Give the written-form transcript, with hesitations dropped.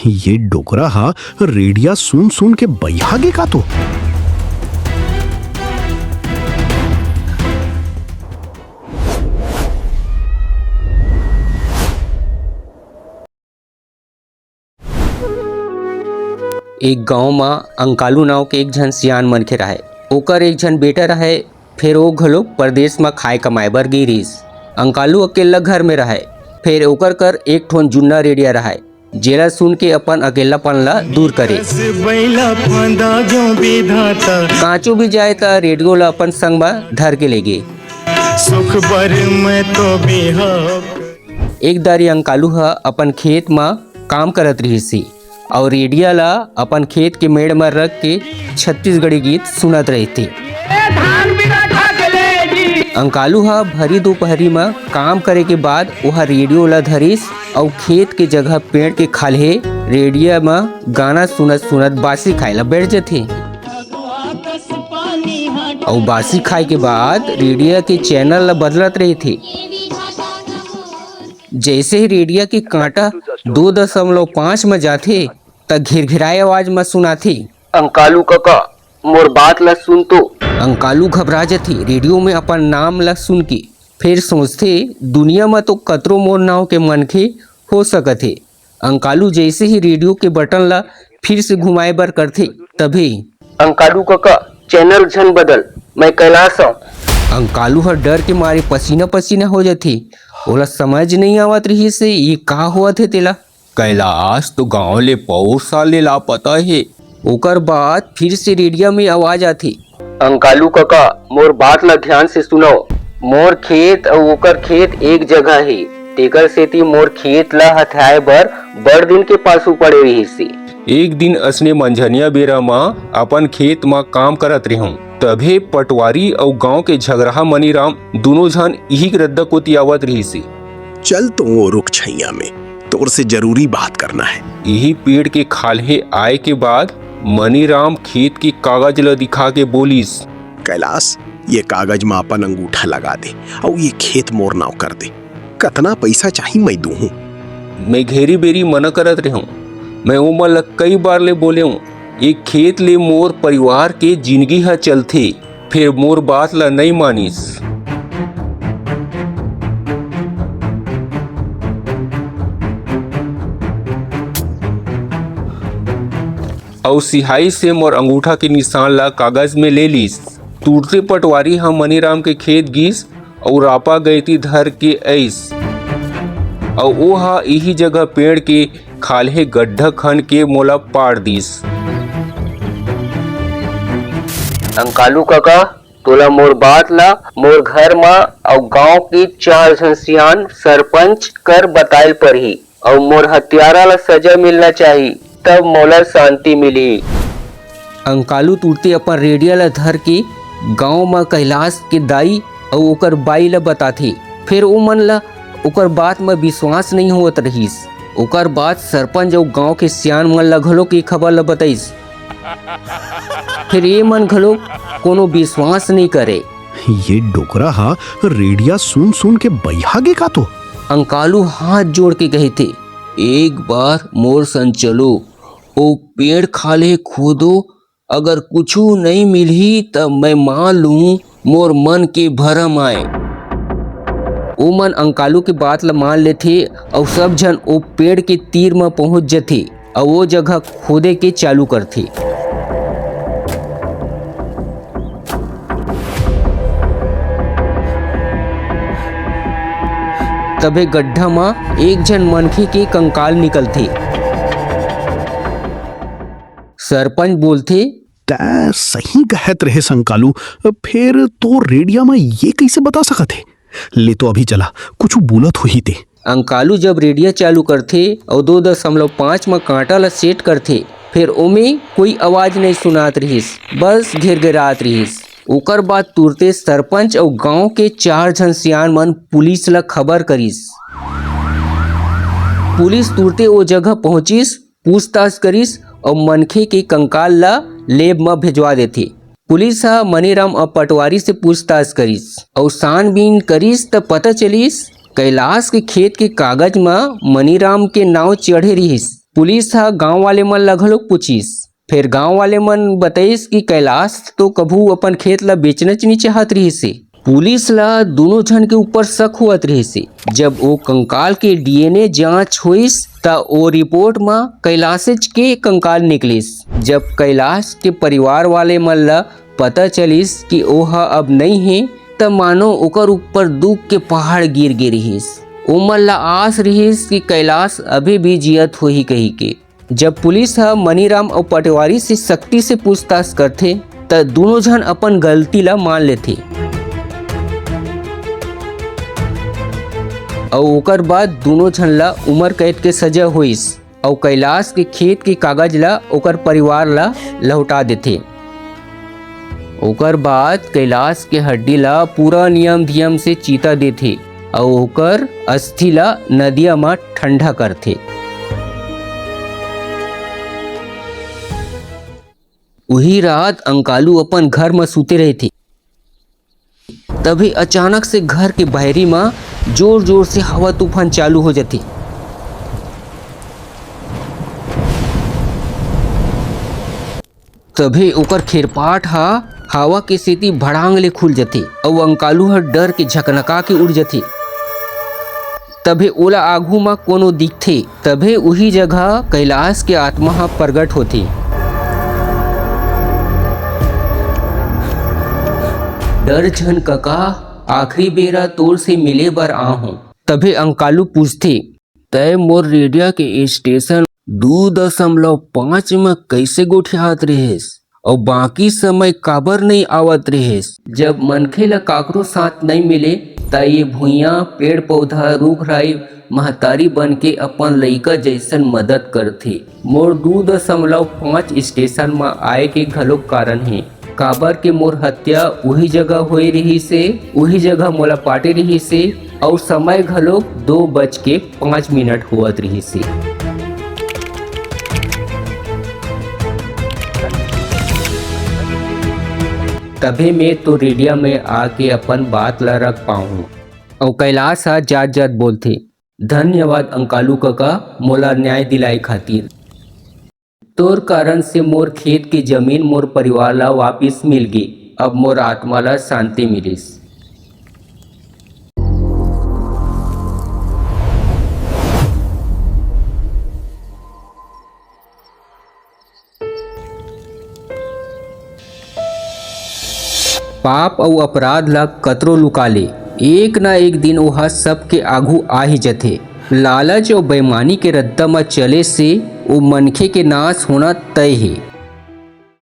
ये डोकरा हा रेडिया सुन सुन के बैहागे का तो। एक गांव में अंकालू नाव के एक झन सियान मनखे रहे। ओकर एक झन बेटा रहे। फिर वो घलोक परदेश में खाए कमाए बर गिरिस। अंकालू अकेला घर में रहे। फिर ओकर कर एक ठोन जुन्ना रेडिया रहे जेला सुन के अपन अकेलापन ला दूर करे। कांचो भी जाए त रेडियो ला अपन संग में धर के ले गे। एक दारी अंकालू ह अपन खेत में काम करत रहिसी और रेडिया ला अपन खेत के मेड़ में रख के छत्तीसगढ़ी गीत सुनत रहती। अंकालू हा भरी दोपहरी में काम करे के बाद वह रेडियो ला धरिस और खेत के जगह पेड़ के खाले रेडियो में गाना सुनत सुनत बासी खाए ला बैठ जाथे। और बासी खाए के बाद रेडियो के चैनल ला बदलत रहे थे। जैसे ही रेडियो के कांटा 2.5 में जाथे त घिरघिराए आवाज में सुनाथे, अंकालू काका मोर बात ला सुन तो। अंकालू घबरा जाथे रेडियो में अपन नाम ला सुन के। फिर सोचते दुनिया में तो कतरो मोर नाव के मनखे हो सकत है। अंकालू जैसे ही रेडियो के बटन ला फिर से घुमाए बर करथे तभी अंकालू काका चैनल झन बदल, मैं कैलाश हूँ। अंकालू हर डर के मारे पसीना पसीना हो जाथे। ओला समझ नहीं आवत रही से ये का हुआ थे तेला। कैलाश तो गांव ले 5 साल ले लापता है। ओकर बाद फिर से रेडियो में आवाज आती, अंकालू काका मोर बात ला ध्यान से सुनो। मोर खेत और ओकर खेत एक जगह है। तेकर सेती मोर खेत ला हथियाए बर बड़ दिन के पासू पड़े रही सी। एक दिन असने मंझनिया बेरा में अपन खेत में काम करत रहूं तभे पटवारी और गांव के झगड़ा मनीराम दोनों झन यही रद्दा कोती आवत रही सी। चल तो वो रुक छैया में तोर से जरूरी बात करना है। यही पेड़ के खाले आए के बाद मनीराम खेत की कागज ला दिखा के बोलिस, कैलाश ये कागज में अपन अंगूठा लगा दे और ये खेत मोर नाव कर दे। कितना पैसा चाहिए मैं दूं। मैं घेरी बेरी मना करत रहूं। मैं उमर ला कई बार ले बोले हूँ एक खेत ले मोर परिवार के जिंदगी हा चलथे। फिर मोर बात ला नहीं मानिस। और सिहाई से मोर अंगूठा के निशान ला कागज में ले लीस। टूटते पटवारी हम मनीराम के खेत गीस और आपा गई थी धर के ऐस और वो हा यही जगह पेड़ के खाले गड्ढा खन के मोला पाड़ दीस। अंकालू काका तोला मोर बात ला मोर घर में और गांव के 4 झन सियान सरपंच कर बताइल पर ही और मोर हत्यारा ला सजा मिलना चाहिए तब मोला शांति मिली। अंकालू तुरते अपन रेडियो ला धर के गांव में कैलाश के दाई और ओकर बाई ला बताथे। फिर ओ मन ला ओकर बात में विश्वास नहीं होत रहीस। ओकर बाद सरपंच और गांव के सियान मन ला घलो के खबर ला बताइस। फिर ये मन घलो कोनो विश्वास नहीं करे। ये डोकरा हा रेडिया सुन सुन के बैहागे का तो। अंकालू हाथ जोड़ के कहे थे, एक बार मोर संग चलो, ओ पेड़ खाले खोदो, अगर कुछ नहीं मिली तब मैं मान लूं मोर मन के भरम आए। ओ मन अंकालू के बात ला मान लेथे और सब जन ओ पेड़ के तीर में पहुंच जाथे और वो जगह खोदे के चालू करथे। तबे गड्ढा में एक जन मनखे के कंकाल निकलथे। सरपंच बोलथे, तै सही कहत रहे संकालू। फिर तो रेडिया में ये कैसे बता सकत है। ले तो अभी चला कुछ बोलत हो ही ते। अंकालू जब रेडियो चालू करथे और 2.5 में कांटा ला सेट करथे फिर ओमे कोई आवाज नहीं सुनात रहीस, बस घिरघिरात रहीस। ओकर बाद तुरते सरपंच और गांव के 4 झन सियान मन पुलिस ला खबर करिस। पुलिस तुरते वो जगह पहुंचिस, पूछताछ करिस और मनखे के कंकाल ला लेब में भेजवा देथे। पुलिस हा मनीराम और पटवारी से पूछताछ करिस और छानबीन करिस त पता चलिस कैलाश के खेत के कागज में मनीराम के नाव चढ़े रहिस। पुलिस हा गांव वाले मन ल घलोक पूछिस। फिर गांव वाले मन बताइस कि कैलाश तो कभू अपन खेत ला बेचनच नी चाहत रहिसे। पुलिस ला दोनों जन के ऊपर शक होत रहिसे। जब वो कंकाल के डीएनए जांच होइस त ओ रिपोर्ट में कैलाशच के कंकाल निकलिस। जब कैलाश के परिवार वाले मन ला पता चलिस कि ओहा अब नहीं है त मानो ओकर ऊपर दुख के पहाड़ गिर गे रहिस। ओमन ला आस रहिस कि कैलाश अभी भी जियत होही कही के। जब पुलिस हा मनीराम और पटवारी से सख्ती से पूछताछ करथे त दोनों जन अपन गलती ला मान लेथे और ओकर बाद दोनों जन ला उम्र कैद के सजा होइस और कैलाश के खेत के कागज ला ओकर परिवार ला लौटा देथे। ओकर बाद कैलाश के हड्डी ला पूरा नियम धियम से चीता देथे और ओकर अस्थि ला नदिया में ठंडा करथे। वही रात अंकालू अपन घर में सूते रहे थे। तभी अचानक से घर के बहरी में जोर जोर से हवा तूफान चालू हो जाती। तभी ओकर खेरपाट हा हवा के सेती भड़ांग ले खुल जाती और अंकालू हर डर के झकनका के उड़ जाती। तभी ओला आगू में कोनो दिखथे। तभी वही जगह कैलाश के आत्मा हा प्रगट होती। डर झन कका, आखिरी बेरा तोर से मिले बर आहूं। तभी अंकालू पूछते, तय मोर रेडिया के स्टेशन 2.5 में कैसे गोठियात रहेस और बाकी समय काबर नहीं आवत रहेस। जब मनखे ला काकरो साथ नहीं मिले त ये भुइया पेड़ पौधा रुख राई महतारी बन के अपन लइका जैसन मदद करथे। मोर 2.5 स्टेशन में आए के घलोक कारण है। काबर के मोर हत्या वही जगह होई रही से, वही जगह मोला पाटे रही से और समय घलोक 2:05 होवत रही से। तभी मैं तो रेडिया में आके अपन बात ला रख पाऊँ। और कैलाश हा जात जात बोलथे, धन्यवाद अंकालू काका, मोला न्याय दिलाई खातिर। तोर कारण से मोर खेत की जमीन मोर परिवार ला वापिस मिल गई। अब मोर आत्मा ला शांति मिलिस। पाप और अपराध ला कतरो लुका ले, एक ना एक दिन वह सबके आगू आ ही जथे। लालच और बेईमानी के रद्दा में चले से वो मनखे के नाश होना तय है।